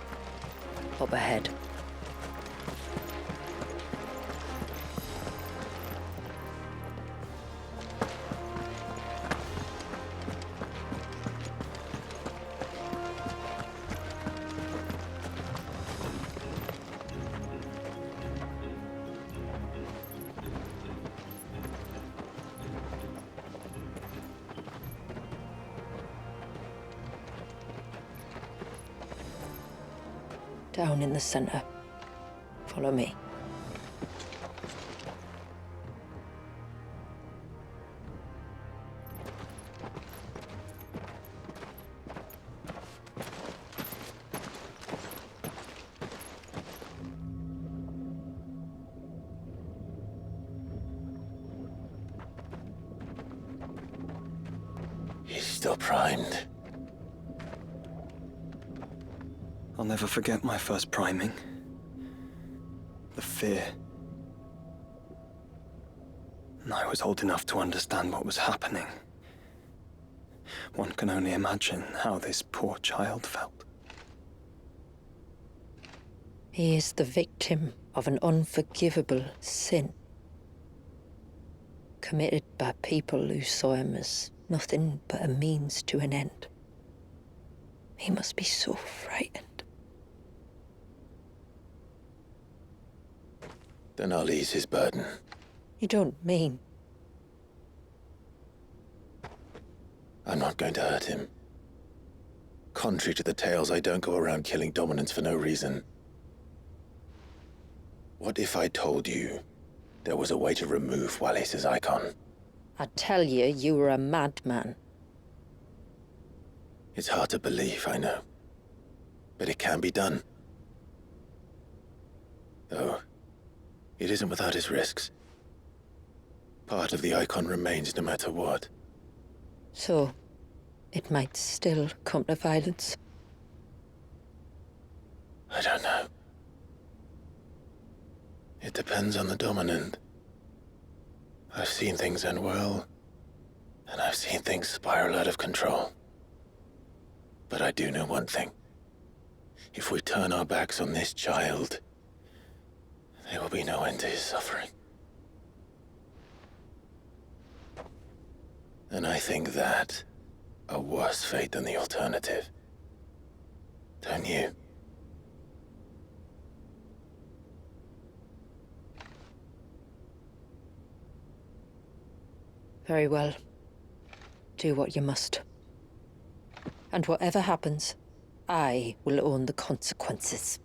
up ahead. Down in the center. Follow me. He's still primed. I'll never forget my first priming. The fear. And I was old enough to understand what was happening. One can only imagine how this poor child felt. He is the victim of an unforgivable sin. Committed by people who saw him as nothing but a means to an end. He must be so frightened. Then I'll ease his burden. You don't mean? I'm not going to hurt him. Contrary to the tales, I don't go around killing dominants for no reason. What if I told you there was a way to remove Wallace's icon? I tell you, you were a madman. It's hard to believe, I know. But it can be done. Though, it isn't without its risks. Part of the icon remains no matter what. So, it might still come to violence. I don't know. It depends on the dominant. I've seen things end well, and I've seen things spiral out of control. But I do know one thing. If we turn our backs on this child, there will be no end to his suffering. And I think that a worse fate than the alternative. Don't you? Very well. Do what you must. And whatever happens, I will own the consequences.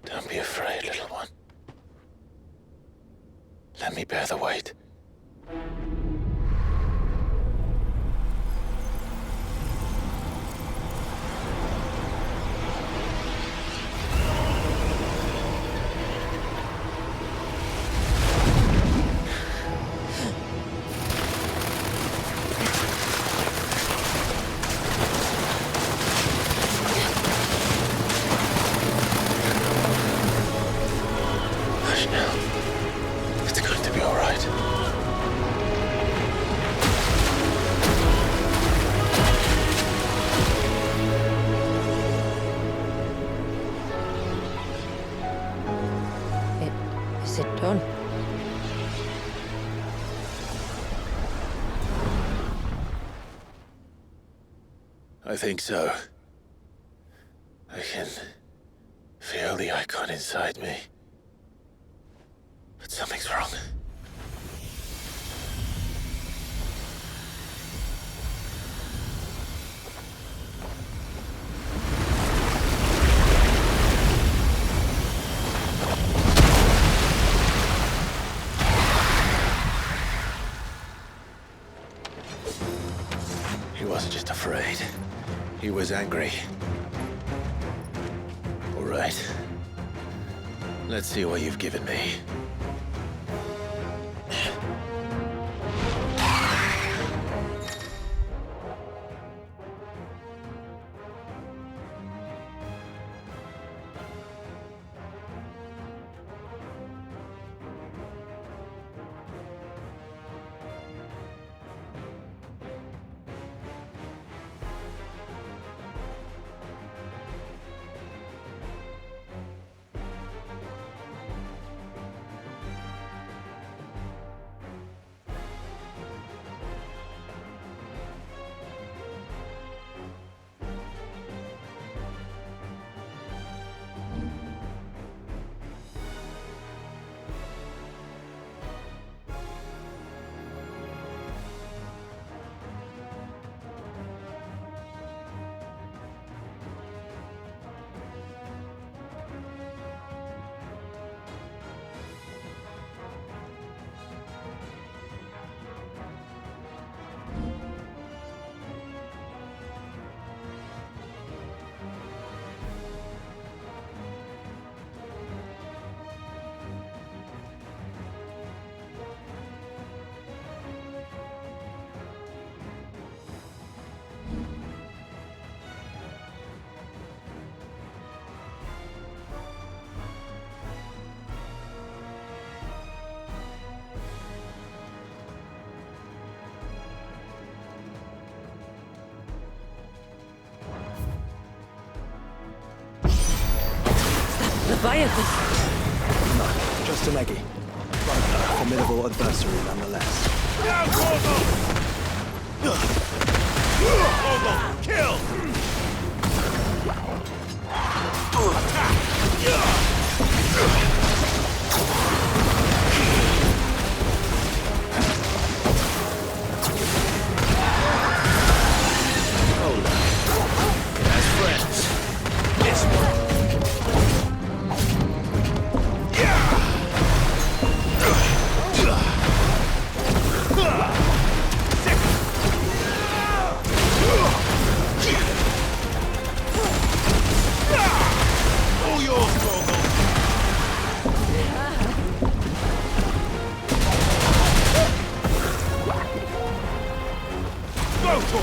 Don't be afraid, little one. Let me bear the weight. Is it done? I think so. I can feel the icon inside me. But something's wrong. He wasn't just afraid. He was angry. All right. Let's see what you've given me. Leviathan! No, just an eggy. But a formidable adversary nonetheless. Down, Corvo! Corvo, kill! As friends. This one. All yours, Corvo! Go, Corvo!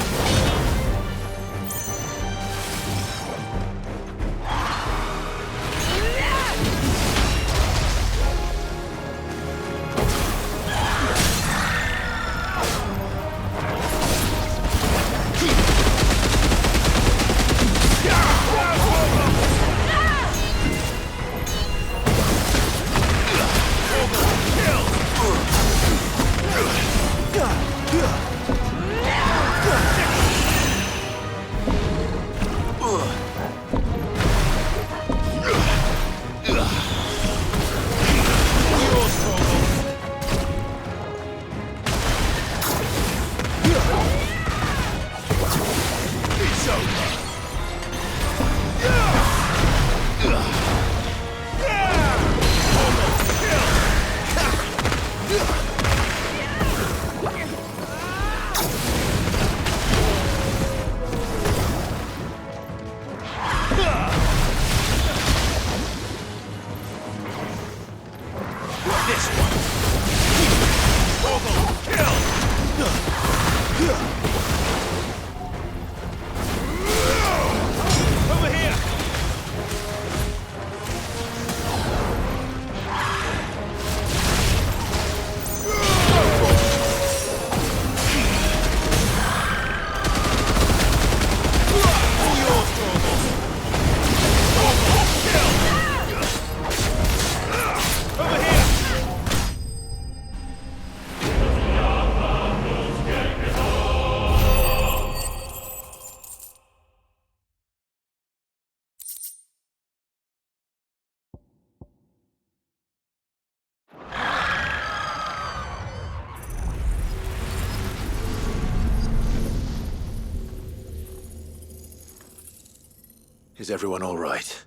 Is everyone all right?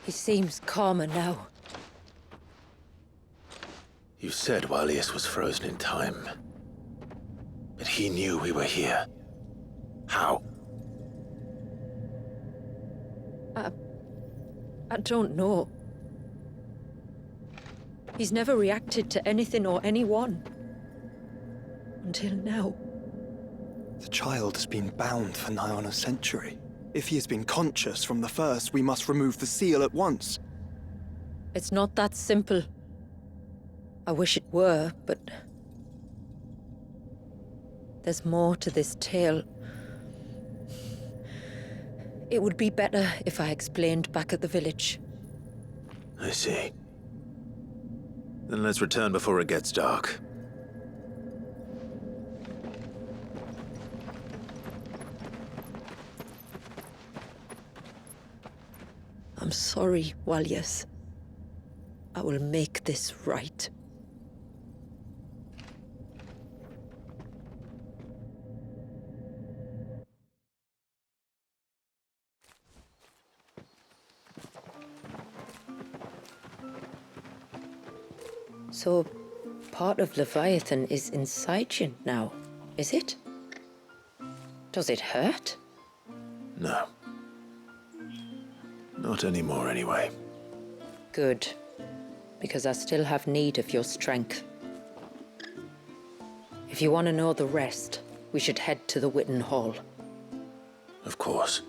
He seems calmer now. You said Walius was frozen in time. But he knew we were here. How? I don't know. He's never reacted to anything or anyone. Until now. The child has been bound for nigh on a century. If he has been conscious from the first, we must remove the seal at once. It's not that simple. I wish it were, but... there's more to this tale. It would be better if I explained back at the village. I see. Then let's return before it gets dark. I'm sorry, Walius. I will make this right. So, part of Leviathan is inside you now, is it? Does it hurt? No. Not anymore, anyway. Good. Because I still have need of your strength. If you want to know the rest, we should head to the Witten Hall. Of course.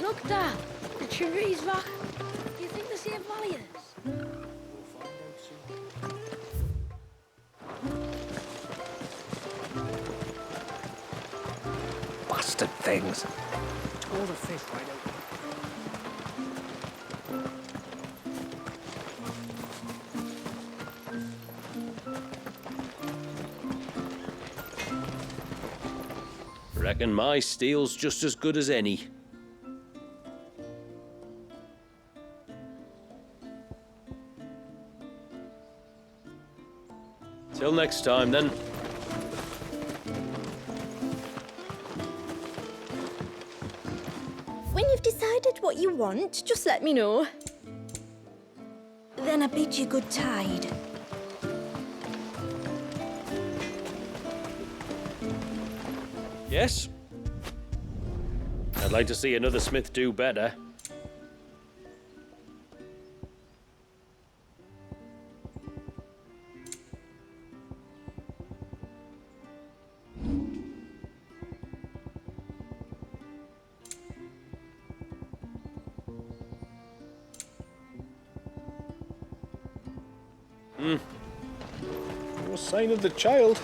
Look, Dad. The tree's rock. Do you think the same valley is? Bastard things. Tore the fish right out. Reckon my steel's just as good as any. Till next time, then. When you've decided what you want, just let me know. Then I bid you good tide. Yes? I'd like to see another smith do better. No sign of the child.